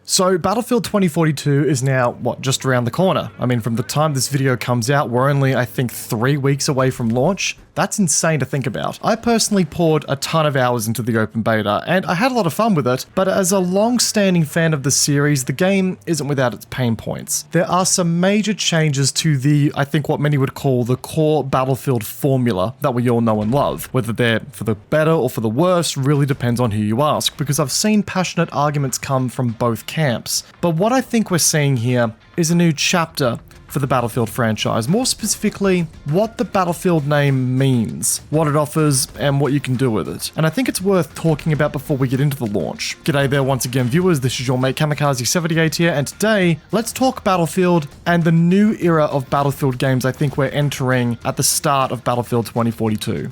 So Battlefield 2042 is now, just around the corner. I mean, from the time this video comes out, we're only, I think, 3 weeks away from launch. That's insane to think about. I personally poured a ton of hours into the open beta, and I had a lot of fun with it, but as a long-standing fan of the series, the game isn't without its pain points. There are some major changes to the, I think what many would call the core Battlefield formula that we all know and love. Whether they're for the better or for the worse really depends on who you ask, because I've seen passionate arguments come from both camps. But what I think we're seeing here is a new chapter for the Battlefield franchise, more specifically, what the Battlefield name means, what it offers, and what you can do with it. And I think it's worth talking about before we get into the launch. G'day there once again viewers, this is your mate Kamikaze78 here, and today, let's talk Battlefield and the new era of Battlefield games I think we're entering at the start of Battlefield 2042.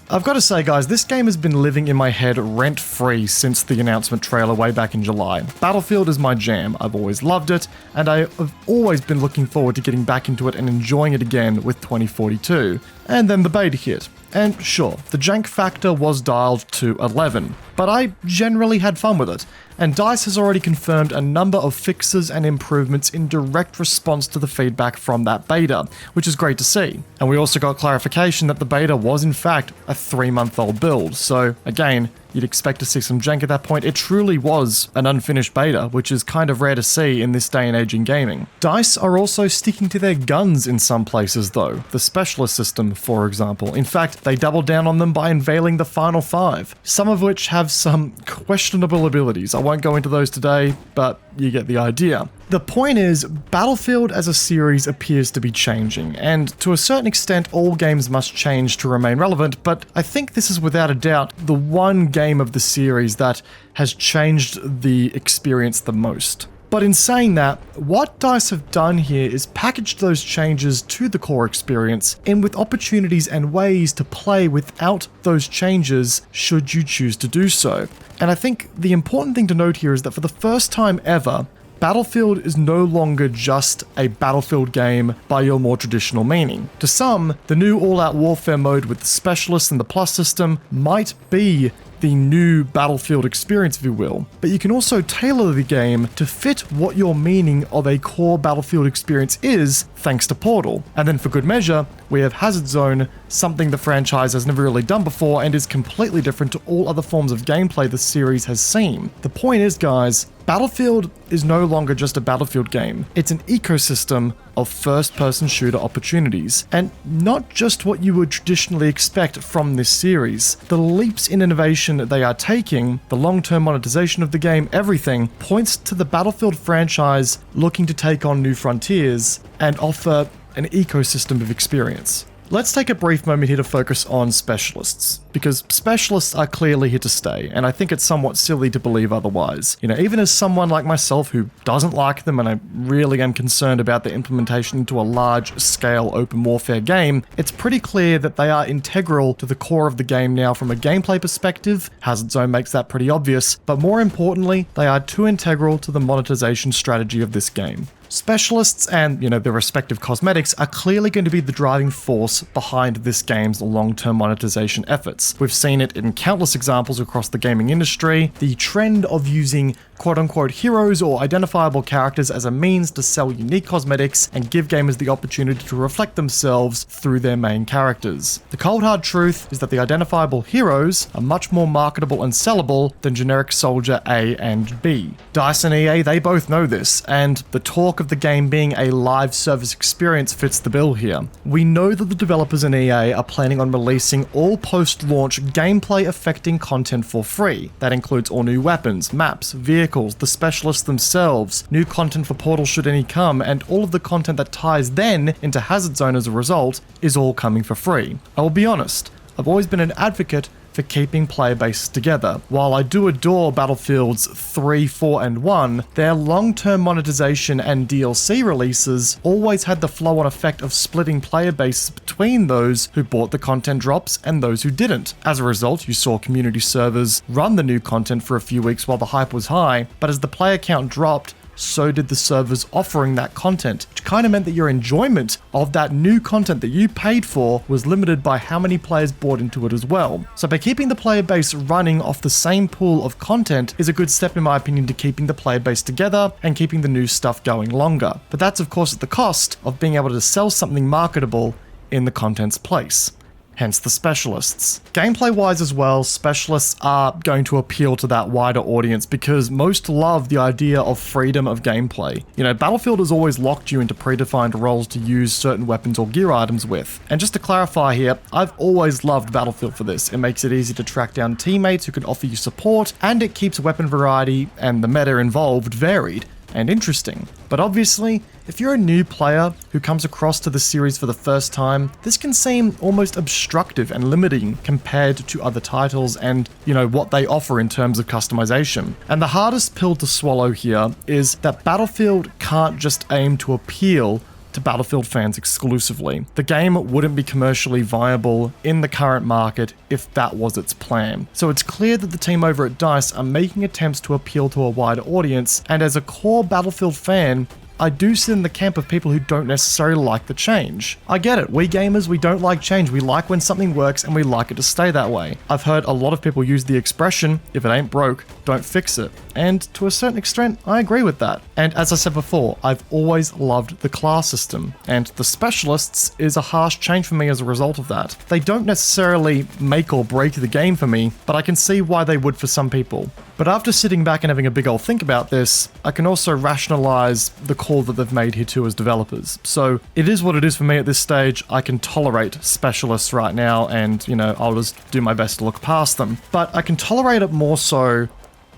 I've got to say guys, this game has been living in my head rent-free since the announcement trailer way back in July. Battlefield is my jam, I've always loved it, and I have always been looking forward to getting back into it and enjoying it again with 2042. And then the beta hit. And sure, the jank factor was dialed to 11, but I generally had fun with it, and DICE has already confirmed a number of fixes and improvements in direct response to the feedback from that beta, which is great to see. And we also got clarification that the beta was in fact a 3-month-old build, so again, you'd expect to see some jank at that point. It truly was an unfinished beta, which is kind of rare to see in this day and age in gaming. DICE are also sticking to their guns in some places though, the specialist system for example. In fact, they doubled down on them by unveiling the final 5, some of which have some questionable abilities. I won't go into those today, but you get the idea. The point is, Battlefield as a series appears to be changing, and to a certain extent all games must change to remain relevant, but I think this is without a doubt the one game of the series that has changed the experience the most. But in saying that, what DICE have done here is packaged those changes to the core experience in with opportunities and ways to play without those changes should you choose to do so. And I think the important thing to note here is that for the first time ever, Battlefield is no longer just a Battlefield game by your more traditional meaning. To some, the new all-out warfare mode with the specialists and the plus system might be the new Battlefield experience, if you will, but you can also tailor the game to fit what your meaning of a core Battlefield experience is, thanks to Portal. And then for good measure, we have Hazard Zone, something the franchise has never really done before and is completely different to all other forms of gameplay the series has seen. The point is, guys, Battlefield is no longer just a Battlefield game. It's an ecosystem of first-person shooter opportunities, and not just what you would traditionally expect from this series. The leaps in innovation they are taking, the long-term monetization of the game, everything points to the Battlefield franchise looking to take on new frontiers and offer an ecosystem of experience. Let's take a brief moment here to focus on specialists, because specialists are clearly here to stay, and I think it's somewhat silly to believe otherwise. You know, even as someone like myself who doesn't like them and I really am concerned about their implementation into a large-scale open warfare game, it's pretty clear that they are integral to the core of the game now from a gameplay perspective. Hazard Zone makes that pretty obvious, but more importantly, they are too integral to the monetization strategy of this game. Specialists and, their respective cosmetics are clearly going to be the driving force behind this game's long-term monetization efforts. We've seen it in countless examples across the gaming industry. The trend of using quote-unquote heroes or identifiable characters as a means to sell unique cosmetics and give gamers the opportunity to reflect themselves through their main characters. The cold hard truth is that the identifiable heroes are much more marketable and sellable than generic soldier A and B. DICE and EA, they both know this, and the talk of the game being a live service experience fits the bill here. We know that the developers in EA are planning on releasing all post-launch gameplay affecting content for free. That includes all new weapons, maps, vehicles, the specialists themselves, new content for Portal should any come, and all of the content that ties then into Hazard Zone as a result is all coming for free. I will be honest, I've always been an advocate for keeping player bases together. While I do adore Battlefields 3, 4, and 1, their long-term monetization and DLC releases always had the flow-on effect of splitting player bases between those who bought the content drops and those who didn't. As a result, you saw community servers run the new content for a few weeks while the hype was high, but as the player count dropped, so did the servers offering that content, which kind of meant that your enjoyment of that new content that you paid for was limited by how many players bought into it as well. So by keeping the player base running off the same pool of content is a good step in my opinion to keeping the player base together and keeping the new stuff going longer. But that's of course at the cost of being able to sell something marketable in the content's place. Hence the specialists. Gameplay wise as well, specialists are going to appeal to that wider audience because most love the idea of freedom of gameplay. You know, Battlefield has always locked you into predefined roles to use certain weapons or gear items with. And just to clarify here, I've always loved Battlefield for this. It makes it easy to track down teammates who can offer you support, and it keeps weapon variety and the meta involved varied and interesting. But obviously, if you're a new player who comes across to the series for the first time, this can seem almost obstructive and limiting compared to other titles and, you know, what they offer in terms of customization. And the hardest pill to swallow here is that Battlefield can't just aim to appeal to Battlefield fans exclusively. The game wouldn't be commercially viable in the current market if that was its plan. So it's clear that the team over at DICE are making attempts to appeal to a wider audience, and as a core Battlefield fan, I do sit in the camp of people who don't necessarily like the change. I get it, we gamers, we don't like change. We like when something works and we like it to stay that way. I've heard a lot of people use the expression, if it ain't broke, don't fix it. And to a certain extent, I agree with that. And as I said before, I've always loved the class system, and the specialists is a harsh change for me as a result of that. They don't necessarily make or break the game for me, but I can see why they would for some people. But after sitting back and having a big old think about this, I can also rationalize the call that they've made here too as developers. So it is what it is for me at this stage. I can tolerate specialists right now and, you know, I'll just do my best to look past them. But I can tolerate it more so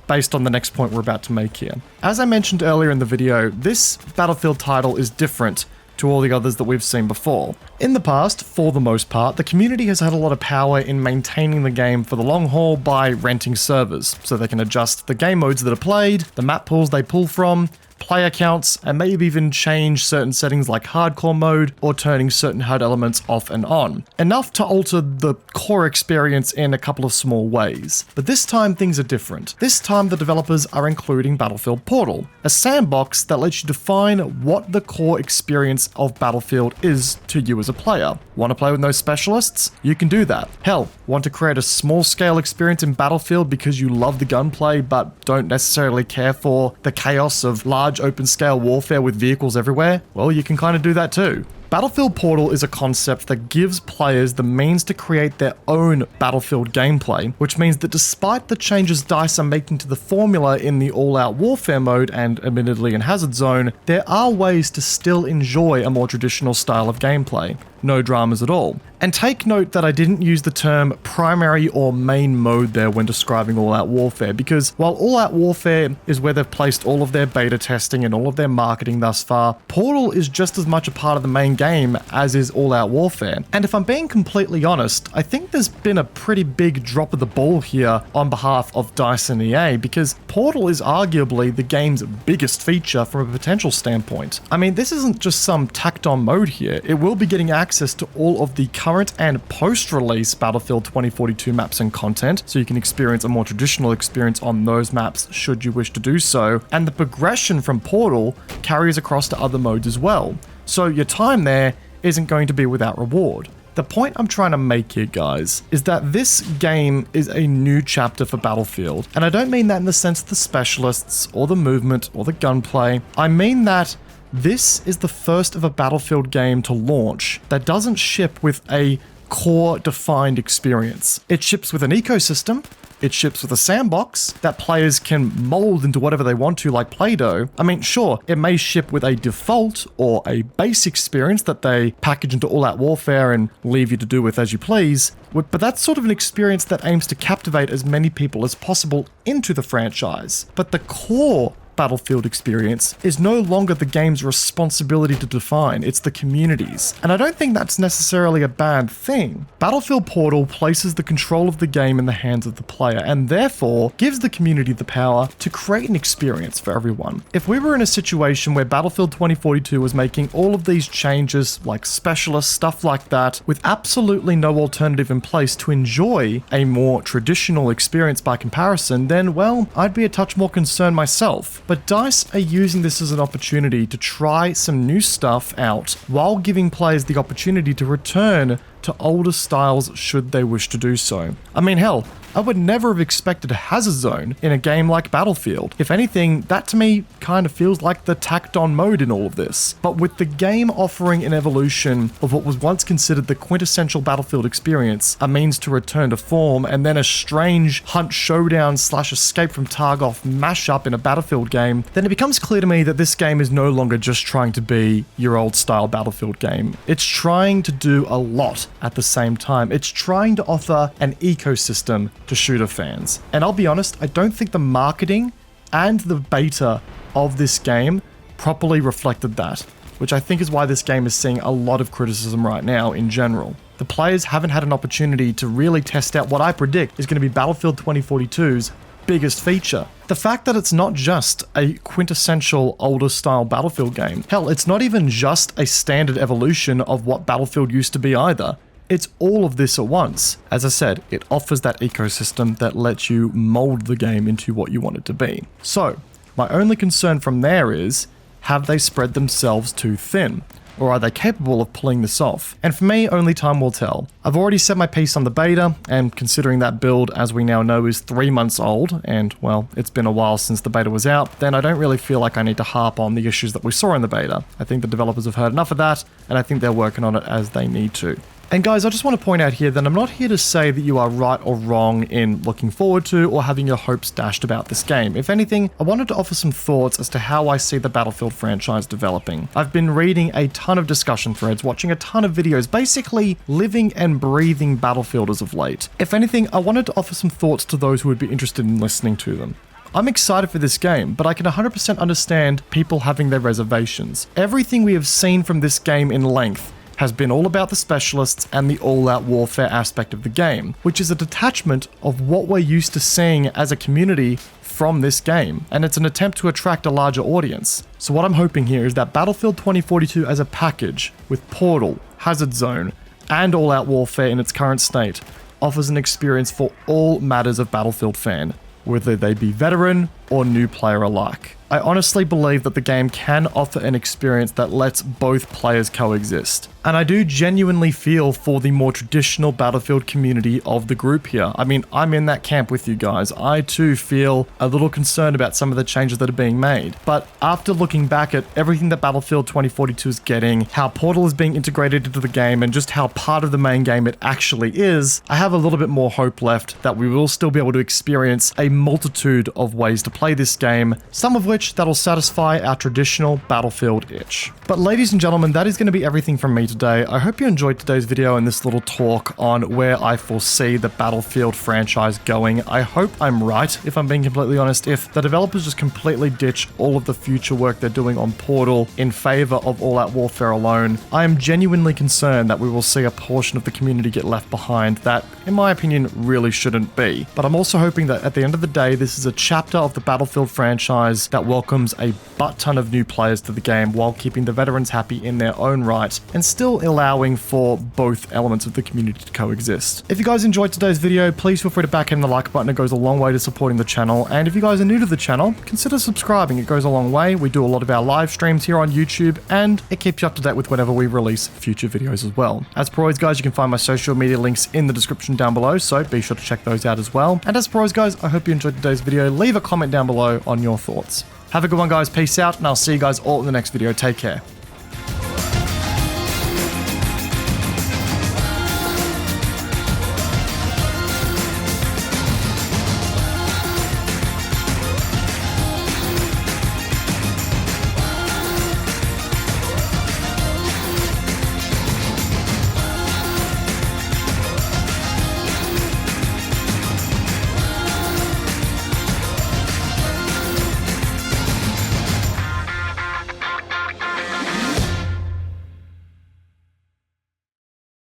based on the next point we're about to make here. As I mentioned earlier in the video, this Battlefield title is different to all the others that we've seen before. In the past, for the most part, the community has had a lot of power in maintaining the game for the long haul by renting servers, so they can adjust the game modes that are played, the map pools they pull from, player counts, and maybe even change certain settings like hardcore mode or turning certain HUD elements off and on. Enough to alter the core experience in a couple of small ways. But this time things are different. This time the developers are including Battlefield Portal, a sandbox that lets you define what the core experience of Battlefield is to you as a player. Want to play with no specialists? You can do that. Hell, want to create a small scale experience in Battlefield because you love the gunplay but don't necessarily care for the chaos of large open scale warfare with vehicles everywhere? Well, you can kind of do that too. Battlefield Portal is a concept that gives players the means to create their own Battlefield gameplay, which means that despite the changes DICE are making to the formula in the all-out warfare mode and admittedly in Hazard Zone, there are ways to still enjoy a more traditional style of gameplay. No dramas at all. And take note that I didn't use the term primary or main mode there when describing all-out warfare, because while all-out warfare is where they've placed all of their beta testing and all of their marketing thus far, Portal is just as much a part of the main game as is all-out warfare. And if I'm being completely honest, I think there's been a pretty big drop of the ball here on behalf of DICE and EA, because Portal is arguably the game's biggest feature from a potential standpoint. I mean, this isn't just some tacked-on mode here. It will be getting access to all of the current and post-release Battlefield 2042 maps and content, so you can experience a more traditional experience on those maps should you wish to do so, and the progression from Portal carries across to other modes as well. So your time there isn't going to be without reward. The point I'm trying to make here, guys, is that this game is a new chapter for Battlefield, and I don't mean that in the sense of the specialists, or the movement, or the gunplay. I mean that this is the first of a Battlefield game to launch that doesn't ship with a core defined experience. It ships with an ecosystem, it ships with a sandbox that players can mold into whatever they want to, like Play-Doh. I mean, sure, it may ship with a default or a base experience that they package into all-out warfare and leave you to do with as you please, but that's sort of an experience that aims to captivate as many people as possible into the franchise. But the core Battlefield experience is no longer the game's responsibility to define, it's the community's. And I don't think that's necessarily a bad thing. Battlefield Portal places the control of the game in the hands of the player, and therefore gives the community the power to create an experience for everyone. If we were in a situation where Battlefield 2042 was making all of these changes, like specialists, stuff like that, with absolutely no alternative in place to enjoy a more traditional experience by comparison, then, well, I'd be a touch more concerned myself. but DICE are using this as an opportunity to try some new stuff out while giving players the opportunity to return to older styles should they wish to do so. I mean, hell, I would never have expected a hazard zone in a game like Battlefield. If anything, that to me kind of feels like the tacked on mode in all of this. But with the game offering an evolution of what was once considered the quintessential Battlefield experience, a means to return to form, and then a strange hunt showdown / escape from Tarkov mashup in a Battlefield game, then it becomes clear to me that this game is no longer just trying to be your old style Battlefield game. It's trying to do a lot at the same time. It's trying to offer an ecosystem to shooter fans. And I'll be honest, I don't think the marketing and the beta of this game properly reflected that, which I think is why this game is seeing a lot of criticism right now in general. The players haven't had an opportunity to really test out what I predict is going to be Battlefield 2042's biggest feature. The fact that it's not just a quintessential older style Battlefield game. Hell, it's not even just a standard evolution of what Battlefield used to be either. It's all of this at once. As I said, it offers that ecosystem that lets you mold the game into what you want it to be. So, my only concern from there is, have they spread themselves too thin? Or are they capable of pulling this off? And for me, only time will tell. I've already said my piece on the beta, and considering that build, as we now know, is 3 months old, and well, it's been a while since the beta was out, then I don't really feel like I need to harp on the issues that we saw in the beta. I think the developers have heard enough of that, and I think they're working on it as they need to. And guys, I just want to point out here that I'm not here to say that you are right or wrong in looking forward to or having your hopes dashed about this game. If anything, I wanted to offer some thoughts as to how I see the Battlefield franchise developing. I've been reading a ton of discussion threads, watching a ton of videos, basically living and breathing Battlefield as of late. If anything, I wanted to offer some thoughts to those who would be interested in listening to them. I'm excited for this game, but I can 100% understand people having their reservations. Everything we have seen from this game in length has been all about the specialists and the all-out warfare aspect of the game, which is a detachment of what we're used to seeing as a community from this game, and it's an attempt to attract a larger audience. So what I'm hoping here is that Battlefield 2042 as a package, with Portal, Hazard Zone, and all-out warfare in its current state, offers an experience for all matters of Battlefield fan, whether they be veteran or new player alike. I honestly believe that the game can offer an experience that lets both players coexist. And I do genuinely feel for the more traditional Battlefield community of the group here. I mean, I'm in that camp with you guys. I too feel a little concerned about some of the changes that are being made. But after looking back at everything that Battlefield 2042 is getting, how Portal is being integrated into the game, and just how part of the main game it actually is, I have a little bit more hope left that we will still be able to experience a multitude of ways to play this game, some of which that'll satisfy our traditional Battlefield itch. But ladies and gentlemen, that is going to be everything from me today. I hope you enjoyed today's video and this little talk on where I foresee the Battlefield franchise going. I hope I'm right, if I'm being completely honest, if the developers just completely ditch all of the future work they're doing on Portal in favor of all-out warfare alone. I am genuinely concerned that we will see a portion of the community get left behind that, in my opinion, really shouldn't be. But I'm also hoping that at the end of the day, this is a chapter of the Battlefield franchise that welcomes a butt ton of new players to the game while keeping the veterans happy in their own right, and still allowing for both elements of the community to coexist. If you guys enjoyed today's video, please feel free to backhand the like button. It goes a long way to supporting the channel. And if you guys are new to the channel, consider subscribing. It goes a long way. We do a lot of our live streams here on YouTube, and it keeps you up to date with whenever we release future videos as well. As per always, guys, you can find my social media links in the description down below, so be sure to check those out as well. And as per always, guys, I hope you enjoyed today's video. Leave a comment down below on your thoughts. Have a good one, guys. Peace out, and I'll see you guys all in the next video. Take care.